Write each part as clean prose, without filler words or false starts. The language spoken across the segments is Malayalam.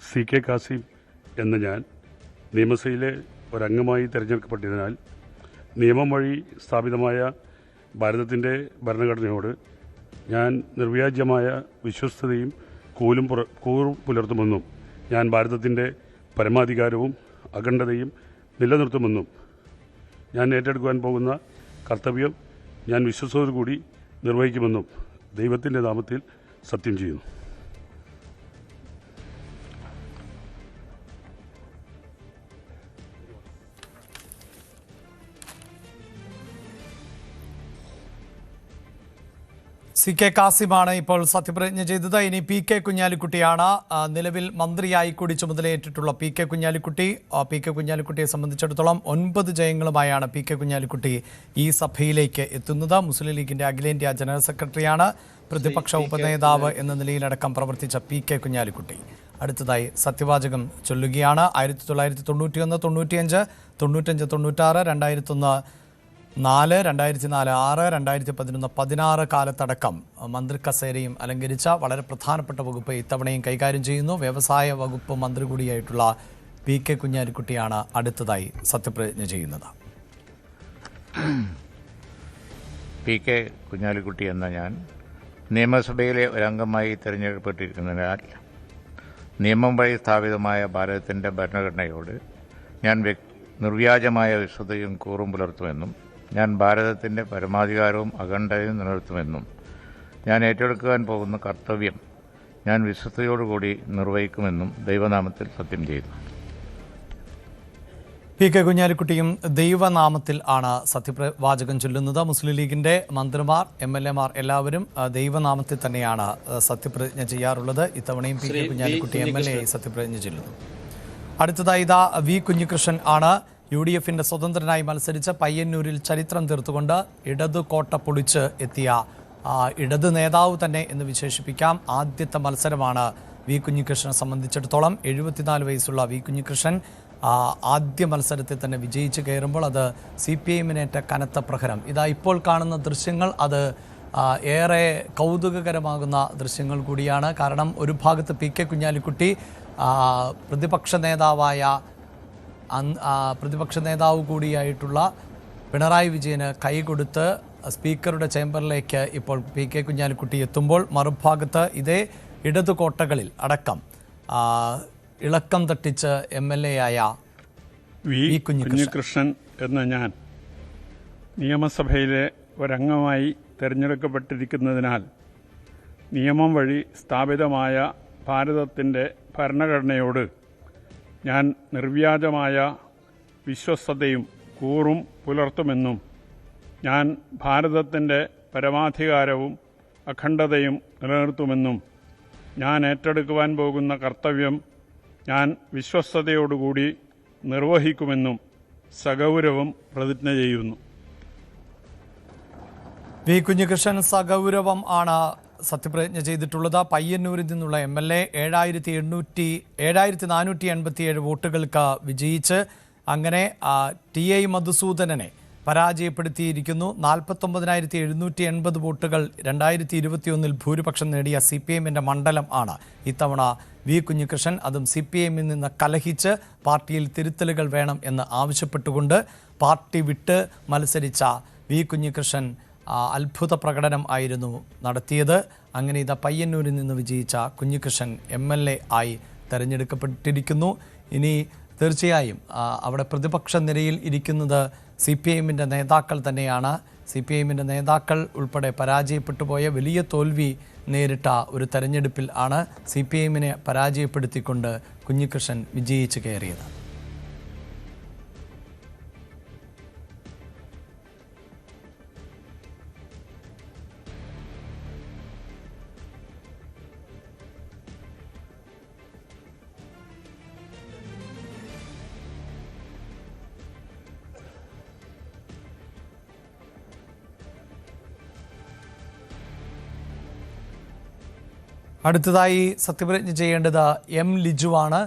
CK കാസിം എന്ന ഞാൻ നിയമസഭയിലെ ഒരംഗമായി തിരഞ്ഞെടുക്കപ്പെട്ടതിനാൽ നിയമം വഴി സ്ഥാപിതമായ ഭാരതത്തിൻ്റെ ഭരണഘടനയോട് ഞാൻ നിർവ്യാജമായ വിശ്വസ്തതയും കൂറും പുലർത്തുമെന്നും ഞാൻ ഭാരതത്തിൻ്റെ പരമാധികാരവും അഖണ്ഡതയും നിലനിർത്തുമെന്നും ഞാൻ ഏറ്റെടുക്കുവാൻ പോകുന്ന കർത്തവ്യം ഞാൻ വിശ്വസത്തോടുകൂടി നിർവഹിക്കുമെന്നും ദൈവത്തിൻ്റെ നാമത്തിൽ സത്യം ചെയ്യുന്നു. CK കാസിമാണ് ഇപ്പോൾ സത്യപ്രതിജ്ഞ ചെയ്തത്. ഇനി PK കുഞ്ഞാലിക്കുട്ടിയാണ് നിലവിൽ മന്ത്രിയായി കൂടി ചുമതലയേറ്റിട്ടുള്ള PK കുഞ്ഞാലിക്കുട്ടി. PK കുഞ്ഞാലിക്കുട്ടിയെ സംബന്ധിച്ചിടത്തോളം 9 ജയങ്ങളുമായാണ് PK കുഞ്ഞാലിക്കുട്ടി ഈ സഭയിലേക്ക് എത്തുന്നത്. മുസ്ലിം ലീഗിന്റെ അഖിലേന്ത്യാ ജനറൽ സെക്രട്ടറിയാണ്. പ്രതിപക്ഷ ഉപനേതാവ് എന്ന നിലയിലടക്കം പ്രവർത്തിച്ച PK കുഞ്ഞാലിക്കുട്ടി അടുത്തതായി സത്യവാചകം ചൊല്ലുകയാണ്. 1991, 95, 95, 96, 2001, 4, 2004, 6, 2011, 16 കാലത്തടക്കം മന്ത്രി കസേരയും അലങ്കരിച്ച വളരെ പ്രധാനപ്പെട്ട വകുപ്പ് ഇത്തവണയും കൈകാര്യം ചെയ്യുന്നു. വ്യവസായ വകുപ്പ് മന്ത്രി കൂടിയായിട്ടുള്ള PK കുഞ്ഞാലിക്കുട്ടിയാണ് അടുത്തതായി സത്യപ്രതിജ്ഞ ചെയ്യുന്നത്. PK കുഞ്ഞാലിക്കുട്ടി എന്ന ഞാൻ നിയമസഭയിലെ ഒരംഗമായി തിരഞ്ഞെടുക്കപ്പെട്ടിരിക്കുന്നതിനാൽ നിയമം വഴി സ്ഥാപിതമായ ഭാരതത്തിൻ്റെ ഭരണഘടനയോട് ഞാൻ നിർവ്യാജമായ വിശ്വസ്തയും കൂറും പുലർത്തുമെന്നും ഞാൻ ഭാരതത്തിൻ്റെ പരമാധികാരവും അഖണ്ഡതയും നിലനിർത്തുമെന്നും ഞാൻ ഏറ്റെടുക്കുവാൻ പോകുന്ന കർത്തവ്യം ഞാൻ വിശ്വസ്തയോടുകൂടി നിർവഹിക്കുമെന്നും ദൈവനാമത്തിൽ സത്യം ചെയ്യുന്നു. PK കുഞ്ഞാലിക്കുട്ടിയും ദൈവനാമത്തിൽ ആണ് സത്യവാചകം ചൊല്ലുന്നത്. മുസ്ലിം ലീഗിന്റെ മന്ത്രിമാർ, MLA മാർ എല്ലാവരും ദൈവനാമത്തിൽ തന്നെയാണ് സത്യപ്രതിജ്ഞ ചെയ്യാറുള്ളത്. ഇത്തവണയും PK കുഞ്ഞാലിക്കുട്ടി MLA ആയി സത്യപ്രതിജ്ഞ ചൊല്ലുന്നു. അടുത്തതായി ഇതാ V കുഞ്ഞികൃഷ്ണൻ ആണ്. UDFന്റെ സ്വതന്ത്രനായി മത്സരിച്ച് പയ്യന്നൂരിൽ ചരിത്രം തീർത്തുകൊണ്ട് ഇടതു കോട്ട പൊളിച്ച് എത്തിയ ഇടത് നേതാവ് തന്നെ എന്ന് വിശേഷിപ്പിക്കാം. ആദ്യത്തെ മത്സരമാണ് V കുഞ്ഞികൃഷ്ണനെ സംബന്ധിച്ചിടത്തോളം. 74 വയസ്സുള്ള V കുഞ്ഞികൃഷ്ണൻ ആദ്യ മത്സരത്തിൽ തന്നെ വിജയിച്ച് കയറുമ്പോൾ അത് CPIഎമ്മിനേറ്റ കനത്ത പ്രഹരം. ഇതാ ഇപ്പോൾ കാണുന്ന ദൃശ്യങ്ങൾ അത് ഏറെ കൗതുകകരമാകുന്ന ദൃശ്യങ്ങൾ കൂടിയാണ്. കാരണം ഒരു ഭാഗത്ത് PK കുഞ്ഞാലിക്കുട്ടി പ്രതിപക്ഷ നേതാവ് കൂടിയായിട്ടുള്ള പിണറായി വിജയന് കൈകൊടുത്ത് സ്പീക്കറുടെ ചേംബറിലേക്ക് ഇപ്പോൾ PK കുഞ്ഞാലിക്കുട്ടി എത്തുമ്പോൾ, മറുഭാഗത്ത് ഇതേ ഇടതു കോട്ടകളിൽ അടക്കം ഇളക്കം തട്ടിച്ച് MLA ആയ V കുഞ്ഞികൃഷ്ണൻ എന്ന ഞാൻ നിയമസഭയിലെ ഒരംഗമായി തിരഞ്ഞെടുക്കപ്പെട്ടിരിക്കുന്നതിനാൽ നിയമം വഴി സ്ഥാപിതമായ ഭാരതത്തിൻ്റെ ഭരണഘടനയോട് ഞാൻ നിർവ്യാജമായ വിശ്വസ്തതയും കൂറും പുലർത്തുമെന്നും ഞാൻ ഭാരതത്തിൻ്റെ പരമാധികാരവും അഖണ്ഡതയും നിലനിർത്തുമെന്നും ഞാൻ ഏറ്റെടുക്കുവാൻ പോകുന്ന കർത്തവ്യം ഞാൻ വിശ്വസ്തയോടുകൂടി നിർവഹിക്കുമെന്നും സഗൗരവം പ്രതിജ്ഞ ചെയ്യുന്നു. V കുഞ്ഞികൃഷ്ണൻ സഗൗരവം ആണ് സത്യപ്രതിജ്ഞ ചെയ്തിട്ടുള്ളത്. പയ്യന്നൂരിൽ നിന്നുള്ള MLA 7487 വോട്ടുകൾക്ക് വിജയിച്ച് അങ്ങനെ TI മധുസൂദനനെ പരാജയപ്പെടുത്തിയിരിക്കുന്നു. 49,780 വോട്ടുകൾ 2021 ഭൂരിപക്ഷം നേടിയ CPIഎമ്മിൻ്റെ മണ്ഡലം ആണ് ഇത്തവണ V കുഞ്ഞികൃഷ്ണൻ. അതും CPIഎമ്മിൽ നിന്ന് കലഹിച്ച് പാർട്ടിയിൽ തിരുത്തലുകൾ വേണം എന്ന് ആവശ്യപ്പെട്ടുകൊണ്ട് പാർട്ടി വിട്ട് മത്സരിച്ച V കുഞ്ഞികൃഷ്ണൻ അത്ഭുത പ്രകടനം ആയിരുന്നു നടത്തിയത്. അങ്ങനെ ഇതാ പയ്യന്നൂരിൽ നിന്ന് വിജയിച്ച കുഞ്ഞികൃഷ്ണൻ MLA ആയി തെരഞ്ഞെടുക്കപ്പെട്ടിരിക്കുന്നു. ഇനി തീർച്ചയായും അവിടെ പ്രതിപക്ഷ നിരയിൽ ഇരിക്കുന്നത് CPIഎമ്മിൻ്റെ നേതാക്കൾ തന്നെയാണ്. CPIഎമ്മിൻ്റെ നേതാക്കൾ ഉൾപ്പെടെ പരാജയപ്പെട്ടു പോയ വലിയ തോൽവി നേരിട്ട ഒരു തെരഞ്ഞെടുപ്പിൽ ആണ് CPIഎമ്മിനെ പരാജയപ്പെടുത്തിക്കൊണ്ട് കുഞ്ഞികൃഷ്ണൻ വിജയിച്ച് കയറിയത്. അടുത്തതായി സത്യപ്രതിജ്ഞ ചെയ്യേണ്ടത് M ലിജു ആണ്.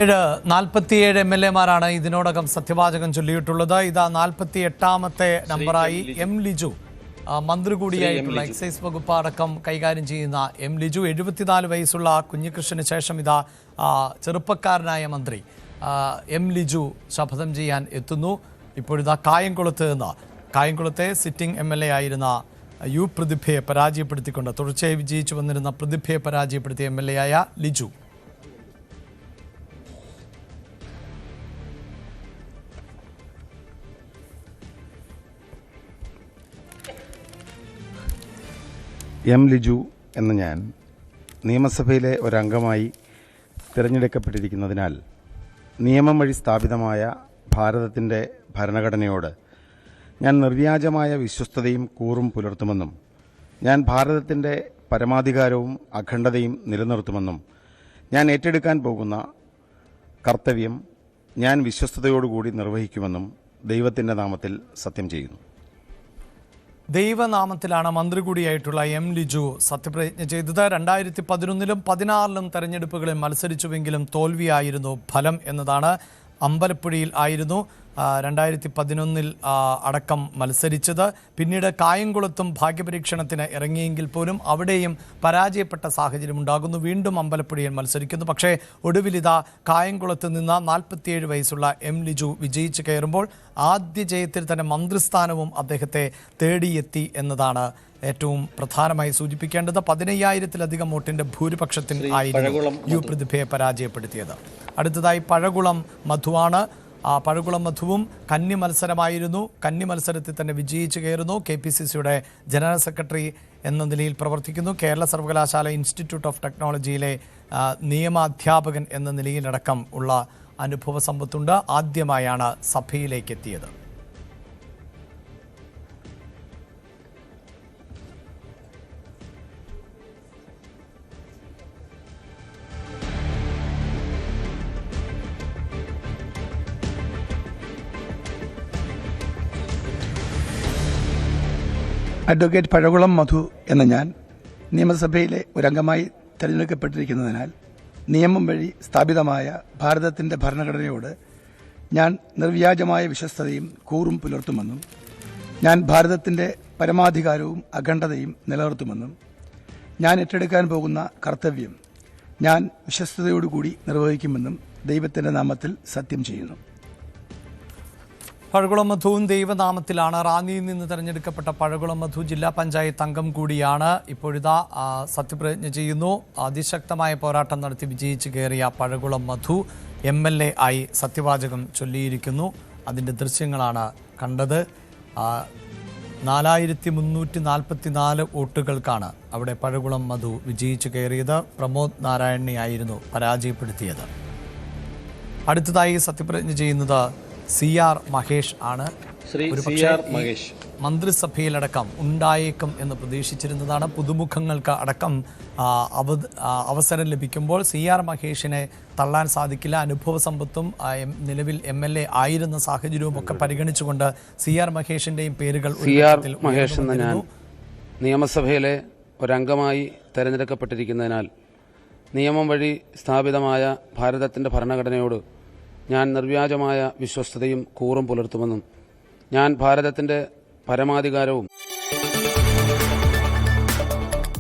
47 MLA-മാരാണ് ഇതിനോടകം സത്യവാചകം ചൊല്ലിയിട്ടുള്ളത്. ഇതാ 48ാമത്തെ നമ്പറായി എം ലിജു, മന്ത്രി കൂടിയായിട്ടുള്ള എക്സൈസ് വകുപ്പ് അടക്കം കൈകാര്യം ചെയ്യുന്ന എം ലിജു, 74 വയസ്സുള്ള കുഞ്ഞികൃഷ്ണന് ശേഷം ഇതാ ചെറുപ്പക്കാരനായ മന്ത്രി എം ലിജു ശപഥം ചെയ്യാൻ എത്തുന്നു. ഇപ്പോഴിതാ കായംകുളത്തെ സിറ്റിംഗ് MLA ആയിരുന്ന യു പ്രതിഭയെ പരാജയപ്പെടുത്തിക്കൊണ്ട് തുടർച്ചയായി വിജയിച്ചു വന്നിരുന്ന പ്രതിഭയെ പരാജയപ്പെടുത്തിയ MLA ആയ ലിജു. എം ലിജു എന്ന ഞാൻ നിയമസഭയിലെ ഒരംഗമായി തിരഞ്ഞെടുക്കപ്പെട്ടിരിക്കുന്നതിനാൽ നിയമം വഴി സ്ഥാപിതമായ ഭാരതത്തിൻ്റെ ഭരണഘടനയോട് ഞാൻ നിർവ്യാജമായ വിശ്വസ്തതയും കൂറും പുലർത്തുമെന്നും ഞാൻ ഭാരതത്തിൻ്റെ പരമാധികാരവും അഖണ്ഡതയും നിലനിർത്തുമെന്നും ഞാൻ ഏറ്റെടുക്കാൻ പോകുന്ന കർത്തവ്യം ഞാൻ വിശ്വസ്തയോടുകൂടി നിർവഹിക്കുമെന്നും ദൈവത്തിൻ്റെ നാമത്തിൽ സത്യം ചെയ്യുന്നു. ദൈവനാമത്തിലാണ് മന്ത്രി കൂടിയായിട്ടുള്ള എം ലിജു സത്യപ്രതിജ്ഞ ചെയ്തത്. 2011-ലും 2016-ലും തെരഞ്ഞെടുപ്പുകളിൽ മത്സരിച്ചുവെങ്കിലും തോൽവിയായിരുന്നു ഫലം എന്നതാണ്. അമ്പലപ്പുഴയിൽ ആയിരുന്നു 2011-ൽ അടക്കം മത്സരിച്ചത്. പിന്നീട് കായംകുളത്തും ഭാഗ്യപരീക്ഷണത്തിന് ഇറങ്ങിയെങ്കിൽ പോലും അവിടെയും പരാജയപ്പെട്ട സാഹചര്യം ഉണ്ടാകുന്നു. വീണ്ടും അമ്പലപ്പുഴയിൽ മത്സരിക്കുന്നു. പക്ഷേ ഒടുവിലിതാ കായംകുളത്ത് നിന്ന് 47 വയസ്സുള്ള എം ലിജു വിജയിച്ച് കയറുമ്പോൾ ആദ്യ ജയത്തിൽ തന്നെ മന്ത്രിസ്ഥാനവും അദ്ദേഹത്തെ തേടിയെത്തി എന്നതാണ് ഏറ്റവും പ്രധാനമായി സൂചിപ്പിക്കേണ്ടത്. 15,000-ലധികം വോട്ടിന്റെ ഭൂരിപക്ഷത്തിൽ ആയിരുന്നു യു പ്രതിഭയെ പരാജയപ്പെടുത്തിയത്. അടുത്തതായി പഴകുളം മധുവാണ്. പഴകുളം മധുവും കന്നി മത്സരമായിരുന്നു. കന്നി മത്സരത്തിൽ തന്നെ വിജയിച്ചു കയറുന്നു. KPCCയുടെ ജനറൽ സെക്രട്ടറി എന്ന നിലയിൽ പ്രവർത്തിക്കുന്നു. കേരള സർവകലാശാല ഇൻസ്റ്റിറ്റ്യൂട്ട് ഓഫ് ടെക്നോളജിയിലെ നിയമാധ്യാപകൻ എന്ന നിലയിലടക്കം ഉള്ള അനുഭവ സമ്പത്തുണ്ട്. ആദ്യമായാണ് സഭയിലേക്ക് എത്തിയത്. അഡ്വക്കേറ്റ് പഴകുളം മധു എന്ന ഞാൻ നിയമസഭയിലെ ഒരംഗമായി തിരഞ്ഞെടുക്കപ്പെട്ടിരിക്കുന്നതിനാൽ നിയമം വഴി സ്ഥാപിതമായ ഭാരതത്തിൻ്റെ ഭരണഘടനയോട് ഞാൻ നിർവ്യാജമായ വിശ്വസ്തതയും കൂറും പുലർത്തുമെന്നും ഞാൻ ഭാരതത്തിൻ്റെ പരമാധികാരവും അഖണ്ഡതയും നിലനിർത്തുമെന്നും ഞാൻ ഏറ്റെടുക്കാൻ പോകുന്ന കർത്തവ്യം ഞാൻ വിശ്വസ്തയോടുകൂടി നിർവഹിക്കുമെന്നും ദൈവത്തിൻ്റെ നാമത്തിൽ സത്യം ചെയ്യുന്നു. പഴകുളം മധുവും ദൈവനാമത്തിലാണ്. റാന്നിയിൽ നിന്ന് തെരഞ്ഞെടുക്കപ്പെട്ട പഴകുളം മധു ജില്ലാ പഞ്ചായത്ത് അംഗം കൂടിയാണ്. ഇപ്പോഴിതാ സത്യപ്രതിജ്ഞ ചെയ്യുന്നു. അതിശക്തമായ പോരാട്ടം നടത്തി വിജയിച്ച് കയറിയ പഴകുളം മധു MLA ആയി സത്യവാചകം ചൊല്ലിയിരിക്കുന്നു. അതിൻ്റെ ദൃശ്യങ്ങളാണ് കണ്ടത്. 4,344 വോട്ടുകൾക്കാണ് അവിടെ പഴകുളം മധു വിജയിച്ച് കയറിയത്. പ്രമോദ് നാരായണനെയായിരുന്നു പരാജയപ്പെടുത്തിയത്. അടുത്തതായി സത്യപ്രതിജ്ഞ ചെയ്യുന്നത് CR മഹേഷ് ആണ്. ഒരുപക്ഷേ മന്ത്രിസഭയിലടക്കം ഉണ്ടായേക്കും എന്ന് പ്രതീക്ഷിച്ചിരുന്നതാണ്. പുതുമുഖങ്ങൾക്ക് അടക്കം അവസരം ലഭിക്കുമ്പോൾ CR മഹേഷിനെ തള്ളാൻ സാധിക്കില്ല. അനുഭവ സമ്പത്തും നിലവിൽ MLA ആയിരുന്ന സാഹചര്യവും ഒക്കെ പരിഗണിച്ചുകൊണ്ട് CR മഹേഷിന്റെയും പേരുകൾ മഹേഷ് എന്ന ഞാൻ നിയമസഭയിലെ ഒരംഗമായി തെരഞ്ഞെടുക്കപ്പെട്ടിരിക്കുന്നതിനാൽ നിയമം വഴി സ്ഥാപിതമായ ഭാരതത്തിൻ്റെ ഭരണഘടനയോട് ഞാൻ നിർവ്യാജമായ വിശ്വസ്തതയും കൂറും പുലർത്തുമെന്നും ഞാൻ ഭാരതത്തിൻ്റെ പരമാധികാരവും.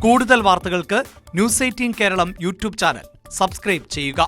കൂടുതൽ വാർത്തകൾക്ക് News 18 Keralam YouTube channel subscribe ചെയ്യുക.